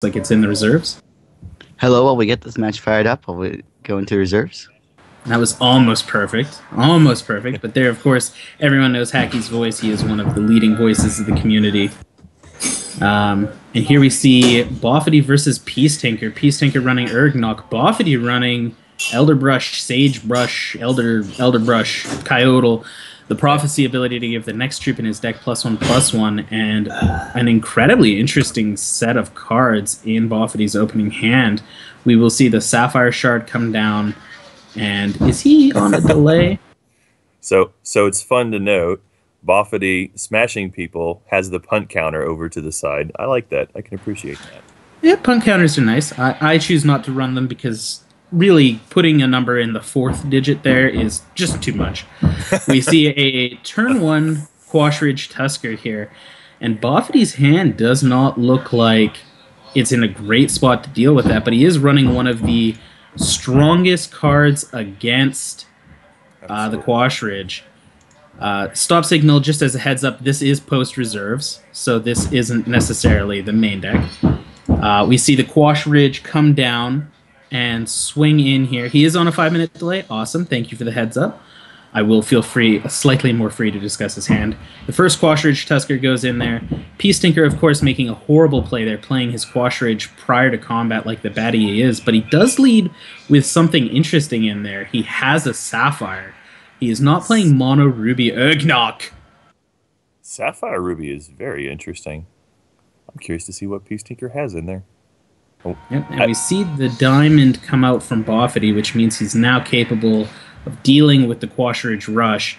like it's in the reserves. Hello, while we get this match fired up, while we go into reserves. That was almost perfect. Almost perfect. But there, of course, everyone knows Hacky's voice. He is one of the leading voices of the community. And here we see Bofedy versus Piecetinker. Piecetinker running Urgnok. Bofedy running Elderbrush, Sagebrush, Elderbrush, Coyotal. The Prophecy ability to give the next troop in his deck +1/+1, and an incredibly interesting set of cards in Bofedy's opening hand. We will see the Sapphire Shard come down, and is he on a delay? So it's fun to note, Bofedy smashing people has the punt counter over to the side. I like that. I can appreciate that. Yeah, punt counters are nice. I choose not to run them because really putting a number in the 4th digit there is just too much. We see a turn 1 Quashridge Tusker here, and Bofedy's hand does not look like it's in a great spot to deal with that, but he is running one of the strongest cards against the Quashridge. Stop signal, just as a heads up, this is post reserves, so this isn't necessarily the main deck. We see the Quashridge come down and swing in here. He is on a 5-minute delay. Awesome. Thank you for the heads up. I will feel free, slightly more free to discuss his hand. The first Quashridge Tusker goes in there. Piecetinker, of course, making a horrible play there, playing his Quashridge prior to combat like the baddie he is, but he does lead with something interesting in there. He has a Sapphire. He is not playing Mono Ruby Urgnok. Sapphire Ruby is very interesting. I'm curious to see what Piecetinker has in there. Oh. Yep, and we see the diamond come out from Bofedy, which means he's now capable of dealing with the Quashridge Rush.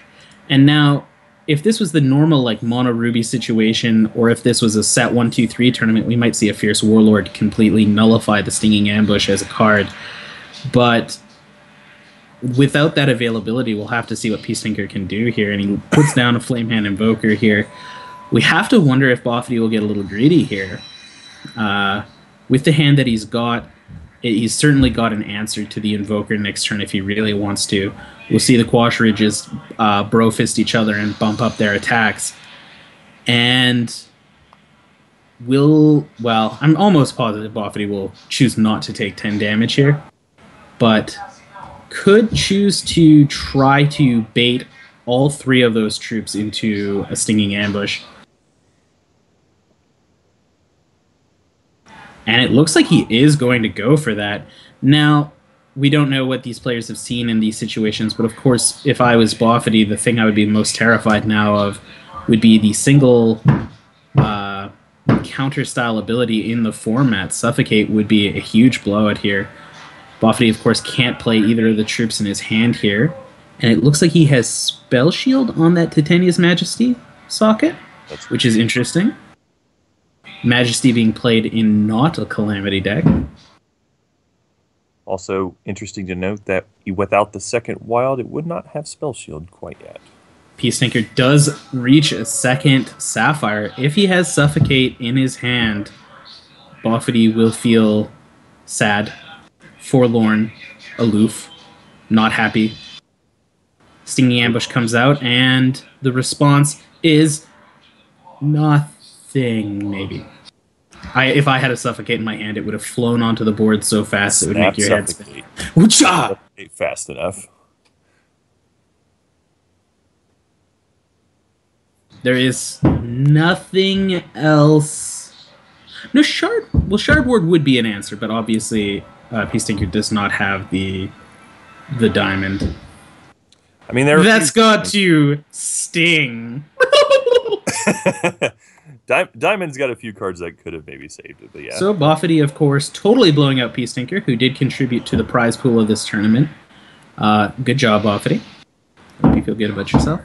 And now, if this was the normal like Mono Ruby situation, or if this was a set 1-2-3 tournament, we might see a Fierce Warlord completely nullify the Stinging Ambush as a card. But without that availability, we'll have to see what Piecetinker can do here. And he puts down a Flamehand Invoker here. We have to wonder if Bofedy will get a little greedy here. With the hand that he's got, he's certainly got an answer to the Invoker next turn if he really wants to. We'll see the Quashridges bro-fist each other and bump up their attacks. And I'm almost positive Bofedy will choose not to take 10 damage here, but could choose to try to bait all 3 of those troops into a Stinging Ambush. And it looks like he is going to go for that. Now, we don't know what these players have seen in these situations, but of course, if I was Bofedy, the thing I would be most terrified now of would be the single counter-style ability in the format. Suffocate would be a huge blowout here. Bofedy, of course, can't play either of the troops in his hand here. And it looks like he has Spell Shield on that Titania's Majesty socket, which is interesting. Majesty being played in not a Calamity deck. Also interesting to note that without the second wild, it would not have Spell Shield quite yet. Piecetinker does reach a second Sapphire. If he has Suffocate in his hand, Bofedy will feel sad, forlorn, aloof, not happy. Stinging Ambush comes out, and the response is nothing, maybe. If I had a Suffocate in my hand, it would have flown onto the board so fast it would make your head spin. Suffocate fast enough. There is nothing else. No, Shard. Well, Shard Ward would be an answer, but obviously Piecetinker does not have the diamond. I mean, that's got to sting. Diamond's got a few cards that could have maybe saved it, but yeah. So Bofedy, of course, totally blowing out Piecetinker, who did contribute to the prize pool of this tournament. Good job, Bofedy. Hope you feel good about yourself.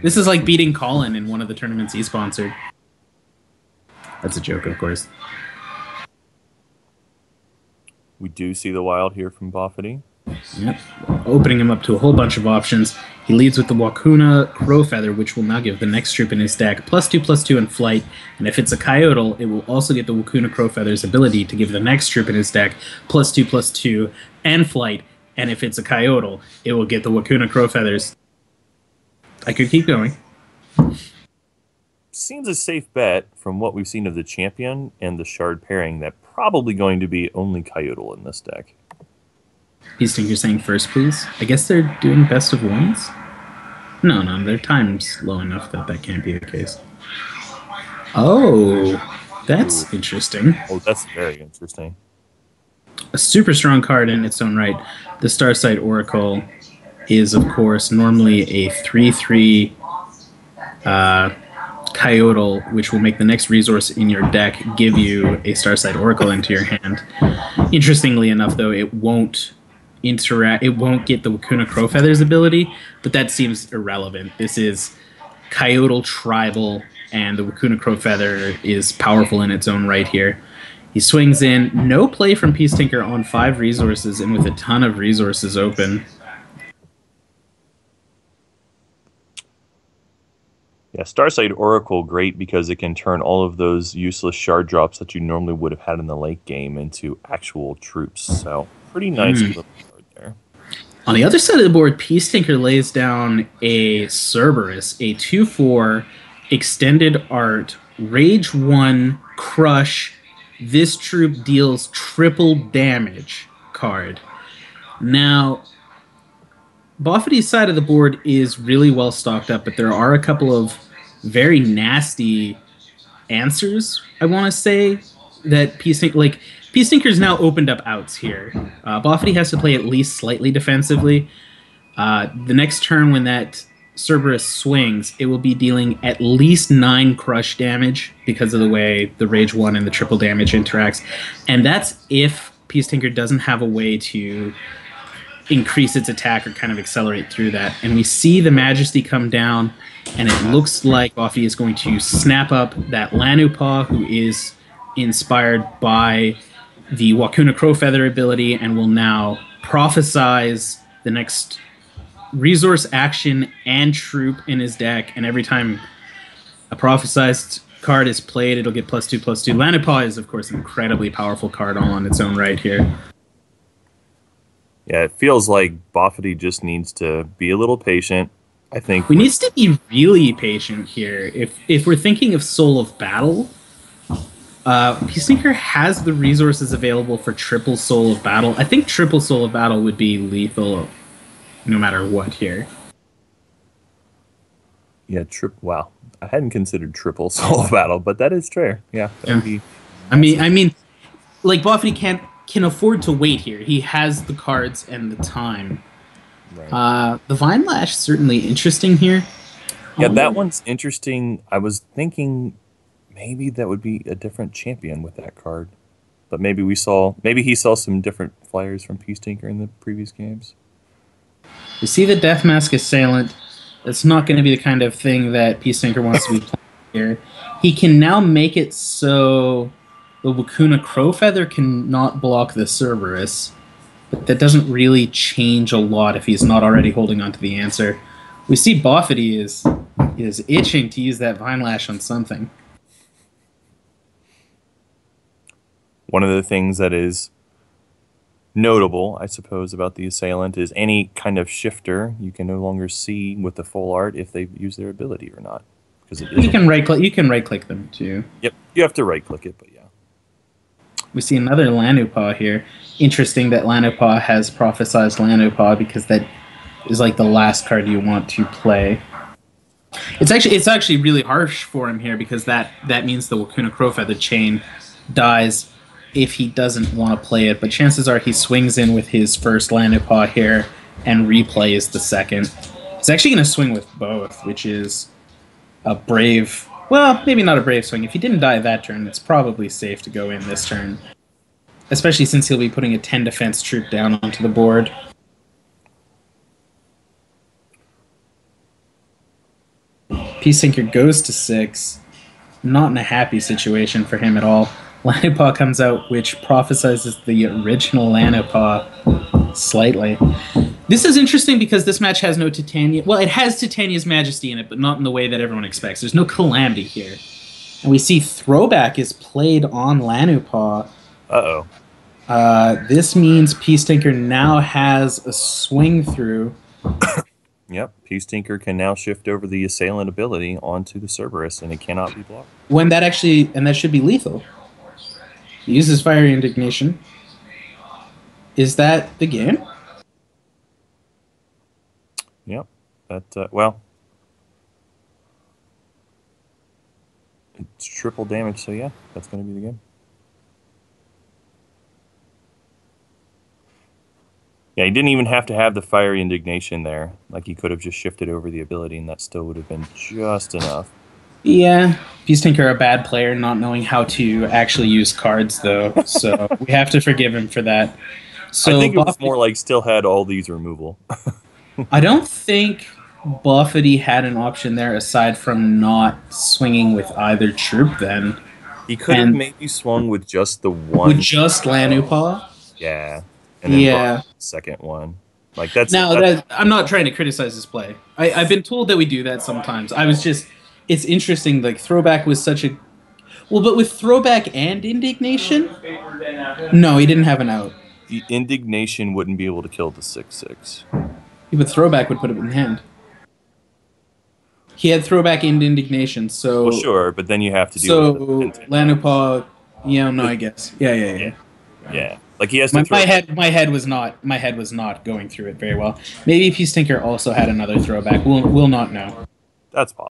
This is like beating Colin in one of the tournaments he sponsored. That's a joke, of course. We do see the wild here from Bofedy. Yep, opening him up to a whole bunch of options. He leads with the Wakuna Crowfeather, which will now give the next troop in his deck +2/+2 in flight, and if it's a Coyotal, it will also get the Wakuna Crowfeather's ability to give the next troop in his deck +2/+2 and flight, and if it's a Coyotal, it will get the Wakuna Crowfeathers. I could keep going. seems a safe bet from what we've seen of the champion and the shard pairing that probably going to be only Coyote in this deck. Peecetinker saying first, please. I guess they're doing best of ones? No, their time's low enough that that can't be the case. Oh, that's interesting. Oh, that's very interesting. A super strong card in its own right. The Starsight Oracle is, of course, normally a 3/3 Coyote, which will make the next resource in your deck give you a Starsight Oracle into your hand. Interestingly enough, though, it won't interact. It won't get the Wakuna Crowfeather's ability, but that seems irrelevant. This is Coyote tribal, and the Wakuna Crowfeather is powerful in its own right here. He swings in. No play from Peecetinker on 5 resources and with a ton of resources open. Yeah, Starsight Oracle, great because it can turn all of those useless shard drops that you normally would have had in the late game into actual troops. So, pretty nice little card there. On the other side of the board, Peecetinker lays down a Cerberus, a 2/4 extended art, Rage 1, Crush. This troop deals triple damage card. Now, Bofedy's side of the board is really well stocked up, but there are a couple of very nasty answers, I want to say, that Peecetinker's now opened up outs here. Bofedy has to play at least slightly defensively. The next turn when that Cerberus swings, it will be dealing at least 9 crush damage because of the way the Rage 1 and the triple damage interacts. And that's if Peecetinker doesn't have a way to increase its attack or kind of accelerate through that. And we see the Majesty come down, and it looks like Bofedy is going to snap up that Lanupaw, who is inspired by the Wakuna Crowfeather ability, and will now prophesize the next resource action and troop in his deck, and every time a prophesized card is played, it'll get +2/+2. Lanupaw is, of course, an incredibly powerful card all on its own right here. Yeah, it feels like Bofedy just needs to be a little patient. I think we needs to be really patient here. If we're thinking of Soul of Battle, Peecetinker has the resources available for triple Soul of Battle. I think triple Soul of Battle would be lethal no matter what here. Yeah, wow. I hadn't considered triple Soul of Battle, but that is true. Yeah. I mean, like Bofedy can afford to wait here. He has the cards and the time. Right. The Vine Lash certainly interesting here. Yeah, that one's interesting. I was thinking maybe that would be a different champion with that card, but maybe he saw some different flyers from Peecetinker in the previous games. You see the Death Mask Assailant. It's not going to be the kind of thing that Peecetinker wants to be playing here. He can now make it so the Wakuna Crowfeather cannot block the Cerberus, but that doesn't really change a lot if he's not already holding on to the answer. We see Bofedy is itching to use that Vine Lash on something. One of the things that is notable, I suppose, about the Assailant is any kind of shifter you can no longer see with the full art if they use their ability or not. Because you can right click them too. Yep, you have to right click it, but yeah. We see another Lanupaw here. Interesting that Lanupaw has prophesized Lanupaw because that is like the last card you want to play. It's actually really harsh for him here because that means the Wakuna Crowfeather chain dies if he doesn't want to play it, but chances are he swings in with his first Lanupaw here and replays the second. He's actually going to swing with both, which is a brave... Well, maybe not a brave swing. If he didn't die that turn, it's probably safe to go in this turn. Especially since he'll be putting a 10 defense troop down onto the board. Peecetinker goes to 6. Not in a happy situation for him at all. Lanupaw comes out, which prophesizes the original Lanupaw slightly. This is interesting because this match has no Titania. Well, it has Titania's Majesty in it, but not in the way that everyone expects. There's no Calamity here. And we see Throwback is played on Lanupaw. Uh-oh. This means Peecetinker now has a swing through. Yep, Piecetinker can now shift over the assailant ability onto the Cerberus, and it cannot be blocked. When that actually, and that should be lethal. He uses Fiery Indignation. Is that the game? Yep, that, well, it's triple damage, so yeah, that's going to be the game. Yeah, he didn't even have to have the Fiery Indignation there. Like, he could have just shifted over the ability, and that still would have been just enough. Yeah, Peacetinker a bad player, not knowing how to actually use cards, though. So we have to forgive him for that. So I think it was more like still had all these removal. I don't think Bofedy had an option there aside from not swinging with either troop then. He could have maybe swung with just the one. With just Lanupaw? Yeah. And then brought the second one. Like that's I'm not trying to criticize his play. I've been told that we do that sometimes. It's interesting, like Throwback was such a but with Throwback and Indignation? No, he didn't have an out. The Indignation wouldn't be able to kill the 6/6. Yeah, but Throwback would put it in hand. He had Throwback and Indignation, so... Well, sure, but then you have to do... So, Lanupaw... Yeah, no, I guess. Yeah. Like, he has to my head was not going through it very well. Maybe Peacetinker also had another Throwback. We'll not know. That's possible.